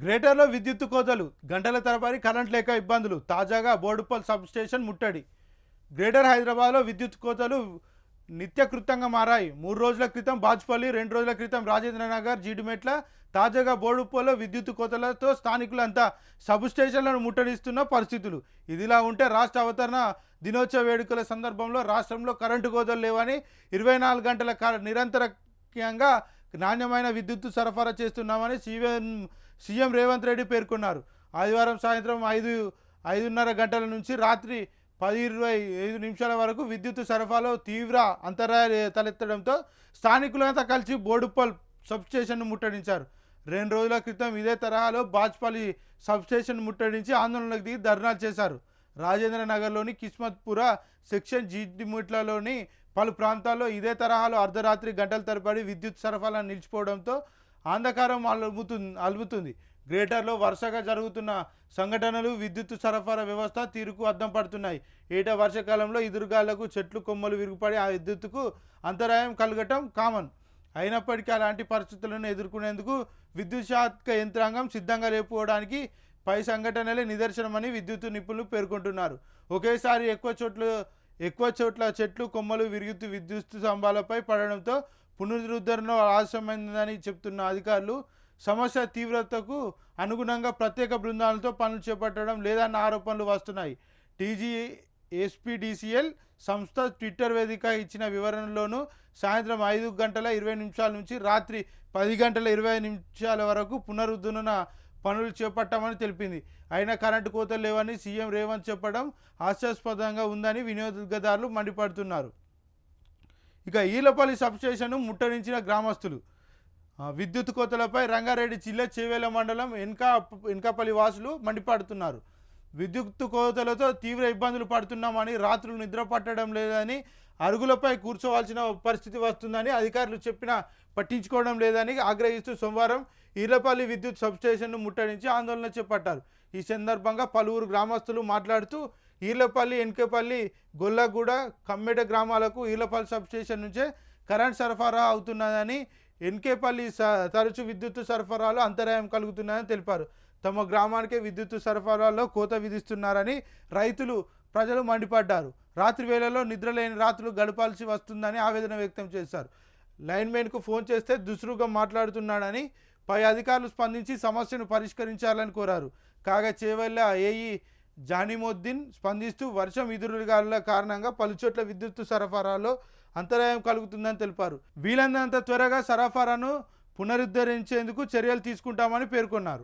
గ్రేటర్లో విద్యుత్ కోతలు, గంటల తరబడి కరెంట్ లేక ఇబ్బందులు. తాజాగా బోడుప్పల్ సబ్ స్టేషన్ ముట్టడి. గ్రేటర్ హైదరాబాద్లో విద్యుత్ కోతలు నిత్యకృతంగా మారాయి. 3 రోజుల క్రితం బాజ్పల్లి, 2 రోజుల క్రితం రాజేంద్రనగర్, జీడిమెట్ల, తాజాగా బోడుప్పల్లో విద్యుత్ కోతలతో స్థానికులంతా సబ్ స్టేషన్లను ముట్టడిస్తున్న పరిస్థితులు. ఇదిలా ఉంటే రాష్ట్ర అవతరణ దినోత్సవ వేడుకల సందర్భంలో రాష్ట్రంలో కరెంటు కోతలు లేవని, 24 గంటల నిరంతరంగా నాణ్యమైన విద్యుత్ సరఫరా చేస్తున్నామని సీఎం రేవంత్ రెడ్డి పేర్కొన్నారు. ఆదివారం సాయంత్రం 5:30 గంటల నుంచి రాత్రి 10:25 వరకు విద్యుత్ సరఫరాలో తీవ్ర అంతరాయాలు తలెత్తడంతో స్థానికులంతా కలిసి బోడుప్పల్ సబ్స్టేషన్ను ముట్టడించారు. 2 రోజుల క్రితం ఇదే తరహాలో బాజ్పల్లి సబ్స్టేషన్ ముట్టడించి ఆందోళనకు దిగి ధర్నాలు చేశారు. రాజేంద్ర నగర్లోని కిస్మత్పుర సెక్షన్ జీడిముట్లలోని పలు ప్రాంతాల్లో ఇదే తరహాలో అర్ధరాత్రి గంటల తరబడి విద్యుత్ సరఫరా నిలిచిపోవడంతో అంధకారం అలుముతుంది. గ్రేటర్లో వరుసగా జరుగుతున్న సంఘటనలు విద్యుత్ సరఫరా వ్యవస్థ తీరుకు అద్దం పడుతున్నాయి. ఏటా వర్షాకాలంలో ఎదురుగాళ్లకు చెట్లు కొమ్మలు విరుగుపడి ఆ విద్యుత్తుకు అంతరాయం కలగటం కామన్. అయినప్పటికీ అలాంటి పరిస్థితులను ఎదుర్కొనేందుకు విద్యుత్ శాఖ యంత్రాంగం సిద్ధంగా లేకపోవడానికి పై సంఘటనలే నిదర్శనమని విద్యుత్ నిపుణులు పేర్కొంటున్నారు. ఒకేసారి ఎక్కువ చోట్ల చెట్లు కొమ్మలు విద్యుత్ స్తంభాలపై పడడంతో పునరుద్ధరణ ఆలస్యమైందని చెబుతున్న అధికారులు సమస్య తీవ్రతకు అనుగుణంగా ప్రత్యేక బృందాలతో పనులు చేపట్టడం లేదన్న ఆరోపణలు వస్తున్నాయి. ఎస్పీడీసీఎల్ సంస్థ ట్విట్టర్ వేదిక ఇచ్చిన వివరణలోనూ సాయంత్రం 5:20 నుంచి రాత్రి 10:20 వరకు పునరుద్ధరణ పనులు చేపట్టామని తెలిపింది. అయినా కరెంటు కోతలు లేవని సీఎం రేవంత్ చెప్పడం హాస్యాస్పదంగా ఉందని వినియోగదారులు మండిపడుతున్నారు. ఇక ఈలపల్లి సబ్స్టేషన్ను ముట్టడించిన గ్రామస్తులు. విద్యుత్ కోతలపై రంగారెడ్డి జిల్లా చేవేల మండలం ఎన్కాపల్లి వాసులు మండిపడుతున్నారు. విద్యుత్ కోతలతో తీవ్ర ఇబ్బందులు పడుతున్నామని, రాత్రులు నిద్ర పట్టడం లేదని, అరుగులపై కూర్చోవాల్సిన పరిస్థితి వస్తుందని అధికారులు చెప్పినా పట్టించుకోవడం లేదని ఆగ్రహిస్తూ సోమవారం ఈలపల్లి విద్యుత్ సబ్స్టేషన్ను ముట్టడించి ఆందోళన చేపట్టారు. ఈ సందర్భంగా పలువురు గ్రామస్తులు మాట్లాడుతూ ఈలపల్లి, ఎన్కేపల్లి, గొల్లగూడ, కమ్మెడ గ్రామాలకు ఈలపల్లి సబ్స్టేషన్ నుంచే కరెంట్ సరఫరా అవుతున్నదని, ఎన్కేపల్లి తరచు విద్యుత్ సరఫరాలో అంతరాయం కలుగుతున్నాయని తెలిపారు. తమ గ్రామానికే విద్యుత్ సరఫరాలో కోత విధిస్తున్నారని ప్రజలు మండిపడ్డారు. రాత్రి వేళల్లో నిద్రలేని రాత్రులు గడపాల్సి వస్తుందని ఆవేదన వ్యక్తం చేశారు. లైన్మెన్కు ఫోన్ చేస్తే దుసురుగా మాట్లాడుతున్నాడని, పై అధికారులు స్పందించి సమస్యను పరిష్కరించాలని కోరారు. కాగా చేవెళ్ల ఏఈ జానిముద్దీన్ స్పందిస్తూ వర్షం ఎదురుగాలుల కారణంగా పలుచోట్ల విద్యుత్ సరఫరాలో అంతరాయం కలుగుతుందని తెలిపారు. వీలైనంత త్వరగా సరఫరాను పునరుద్ధరించేందుకు చర్యలు తీసుకుంటామని పేర్కొన్నారు.